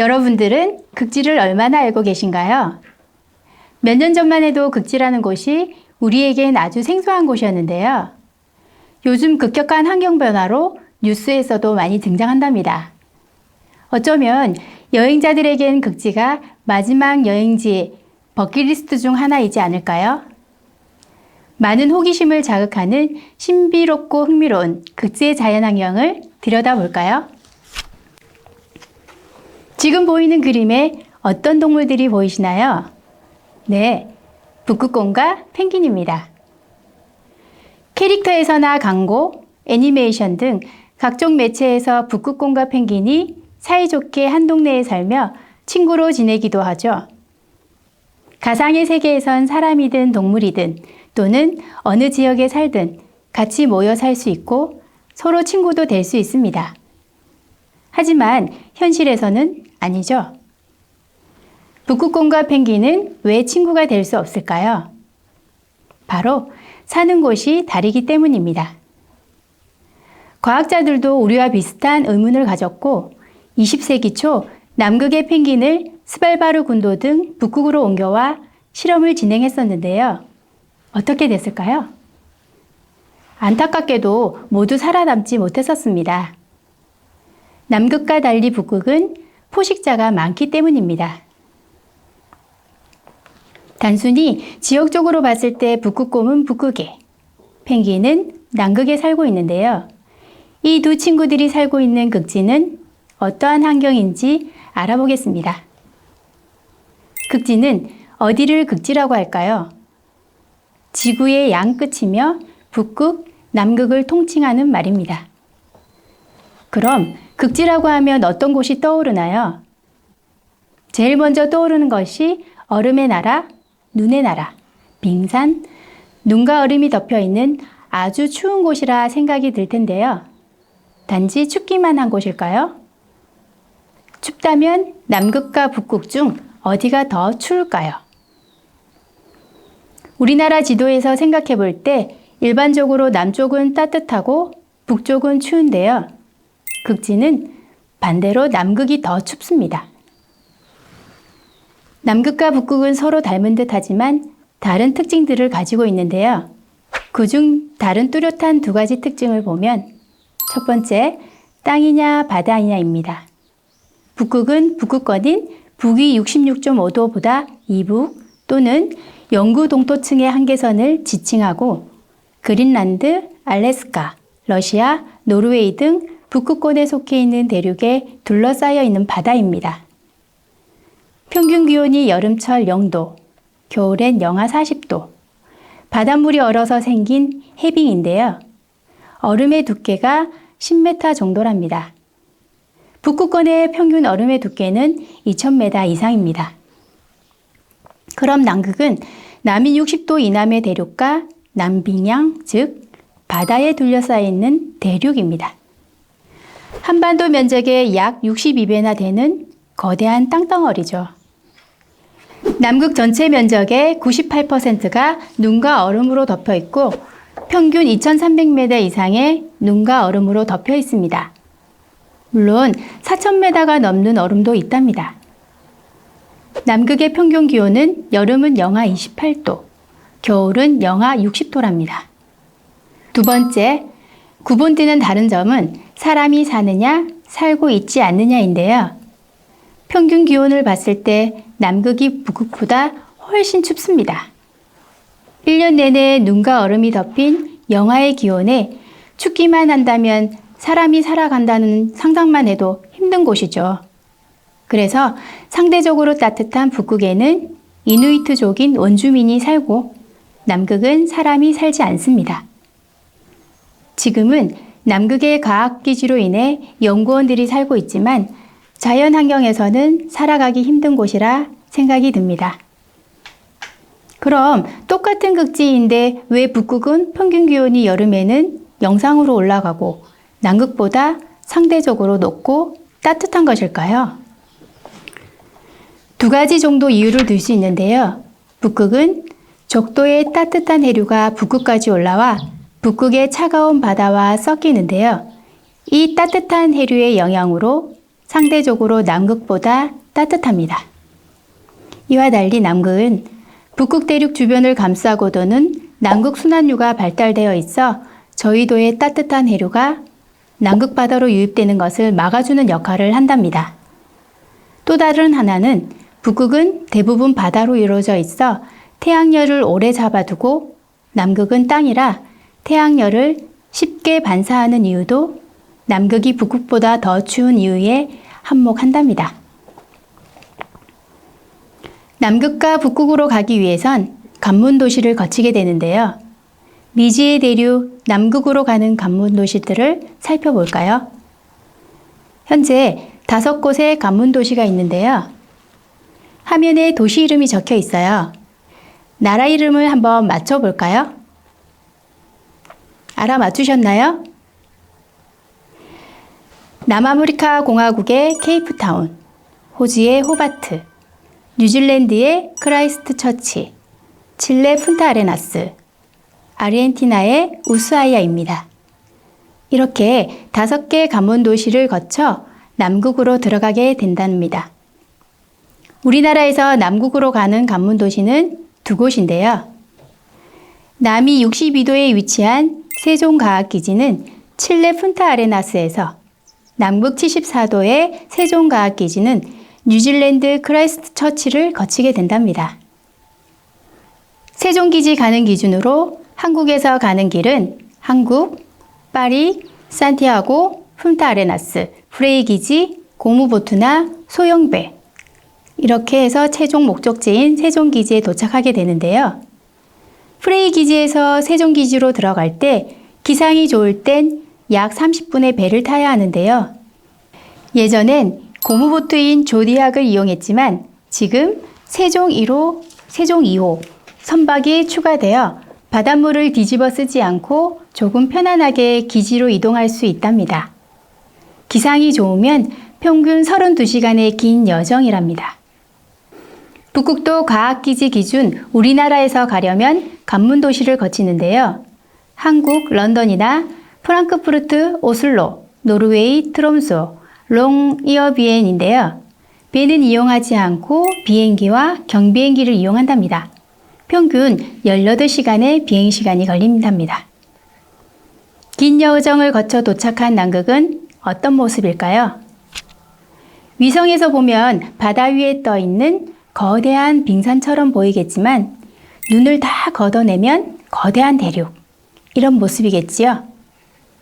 여러분들은 극지를 얼마나 알고 계신가요? 몇 년 전만 해도 극지라는 곳이 우리에겐 아주 생소한 곳이었는데요. 요즘 급격한 환경 변화로 뉴스에서도 많이 등장한답니다. 어쩌면 여행자들에겐 극지가 마지막 여행지 버킷리스트 중 하나이지 않을까요? 많은 호기심을 자극하는 신비롭고 흥미로운 극지의 자연환경을 들여다볼까요? 지금 보이는 그림에 어떤 동물들이 보이시나요? 네, 북극곰과 펭귄입니다. 캐릭터에서나 광고, 애니메이션 등 각종 매체에서 북극곰과 펭귄이 사이좋게 한 동네에 살며 친구로 지내기도 하죠. 가상의 세계에선 사람이든 동물이든 또는 어느 지역에 살든 같이 모여 살 수 있고 서로 친구도 될 수 있습니다. 하지만 현실에서는 아니죠. 북극곰과 펭귄은 왜 친구가 될 수 없을까요? 바로 사는 곳이 다르기 때문입니다. 과학자들도 우리와 비슷한 의문을 가졌고 20세기 초 남극의 펭귄을 스발바르 군도 등 북극으로 옮겨와 실험을 진행했었는데요. 어떻게 됐을까요? 안타깝게도 모두 살아남지 못했었습니다. 남극과 달리 북극은 포식자가 많기 때문입니다. 단순히 지역적으로 봤을 때 북극곰은 북극에, 펭귄은 남극에 살고 있는데요. 이 두 친구들이 살고 있는 극지는 어떠한 환경인지 알아보겠습니다. 극지는 어디를 극지라고 할까요? 지구의 양 끝이며 북극, 남극을 통칭하는 말입니다. 그럼 극지라고 하면 어떤 곳이 떠오르나요? 제일 먼저 떠오르는 것이 얼음의 나라, 눈의 나라, 빙산, 눈과 얼음이 덮여있는 아주 추운 곳이라 생각이 들 텐데요. 단지 춥기만 한 곳일까요? 춥다면 남극과 북극 중 어디가 더 추울까요? 우리나라 지도에서 생각해 볼 때 일반적으로 남쪽은 따뜻하고 북쪽은 추운데요. 극지는 반대로 남극이 더 춥습니다. 남극과 북극은 서로 닮은 듯 하지만 다른 특징들을 가지고 있는데요. 그중 다른 뚜렷한 두 가지 특징을 보면 첫 번째, 땅이냐 바다이냐입니다. 북극은 북극권인 북위 66.5도보다 이북 또는 영구 동토층의 한계선을 지칭하고 그린란드, 알래스카, 러시아, 노르웨이 등 북극권에 속해 있는 대륙에 둘러싸여 있는 바다입니다. 평균 기온이 여름철 0도, 겨울엔 영하 40도, 바닷물이 얼어서 생긴 해빙인데요. 얼음의 두께가 10m 정도랍니다. 북극권의 평균 얼음의 두께는 2000m 이상입니다. 그럼 남극은 남인 60도 이남의 대륙과 남빙양, 즉 바다에 둘러싸여 있는 대륙입니다. 한반도 면적의 약 62배나 되는 거대한 땅덩어리죠. 남극 전체 면적의 98%가 눈과 얼음으로 덮여 있고 평균 2300m 이상의 눈과 얼음으로 덮여 있습니다. 물론 4000m가 넘는 얼음도 있답니다. 남극의 평균 기온은 여름은 영하 28도, 겨울은 영하 60도랍니다. 두 번째, 구분되는 다른 점은 사람이 사느냐, 살고 있지 않느냐인데요. 평균 기온을 봤을 때 남극이 북극보다 훨씬 춥습니다. 1년 내내 눈과 얼음이 덮인 영하의 기온에 춥기만 한다면 사람이 살아간다는 상상만 해도 힘든 곳이죠. 그래서 상대적으로 따뜻한 북극에는 이누이트족인 원주민이 살고 남극은 사람이 살지 않습니다. 지금은 남극의 과학기지로 인해 연구원들이 살고 있지만 자연환경에서는 살아가기 힘든 곳이라 생각이 듭니다. 그럼 똑같은 극지인데 왜 북극은 평균 기온이 여름에는 영상으로 올라가고 남극보다 상대적으로 높고 따뜻한 것일까요? 두 가지 정도 이유를 들 수 있는데요. 북극은 적도의 따뜻한 해류가 북극까지 올라와 북극의 차가운 바다와 섞이는데요. 이 따뜻한 해류의 영향으로 상대적으로 남극보다 따뜻합니다. 이와 달리 남극은 북극 대륙 주변을 감싸고 도는 남극 순환류가 발달되어 있어 저위도의 따뜻한 해류가 남극 바다로 유입되는 것을 막아주는 역할을 한답니다. 또 다른 하나는 북극은 대부분 바다로 이루어져 있어 태양열을 오래 잡아두고 남극은 땅이라 태양열을 쉽게 반사하는 이유도 남극이 북극보다 더 추운 이유에 한몫한답니다. 남극과 북극으로 가기 위해선 관문 도시를 거치게 되는데요. 미지의 대륙 남극으로 가는 관문 도시들을 살펴볼까요? 현재 5곳의 관문 도시가 있는데요. 화면에 도시 이름이 적혀 있어요. 나라 이름을 한번 맞춰볼까요? 알아맞추셨나요? 남아프리카 공화국의 케이프타운, 호주의 호바트, 뉴질랜드의 크라이스트처치, 칠레 푼타아레나스, 아르헨티나의 우스아이아입니다. 이렇게 5개 관문 도시를 거쳐 남극으로 들어가게 된답니다. 우리나라에서 남극으로 가는 관문 도시는 2곳인데요. 남위 62도에 위치한 세종과학기지는 칠레 푼타아레나스에서 남극 74도의 세종과학기지는 뉴질랜드 크라이스트처치를 거치게 된답니다. 세종기지 가는 기준으로 한국에서 가는 길은 한국, 파리, 산티아고, 푼타아레나스, 프레이기지, 고무보트나 소형배 이렇게 해서 최종 목적지인 세종기지에 도착하게 되는데요. 프레이기지에서 세종기지로 들어갈 때 기상이 좋을 땐 약 30분의 배를 타야 하는데요. 예전엔 고무보트인 조디악을 이용했지만 지금 세종 1호, 세종 2호 선박이 추가되어 바닷물을 뒤집어 쓰지 않고 조금 편안하게 기지로 이동할 수 있답니다. 기상이 좋으면 평균 32시간의 긴 여정이랍니다. 북극도 과학기지 기준 우리나라에서 가려면 관문 도시를 거치는데요. 한국 런던이나 프랑크푸르트 오슬로, 노르웨이 트롬소, 롱이어비엔인데요. 배는 이용하지 않고 비행기와 경비행기를 이용한답니다. 평균 18시간의 비행시간이 걸린답니다. 긴 여정을 거쳐 도착한 남극은 어떤 모습일까요? 위성에서 보면 바다 위에 떠 있는 거대한 빙산처럼 보이겠지만 눈을 다 걷어내면 거대한 대륙, 이런 모습이겠지요.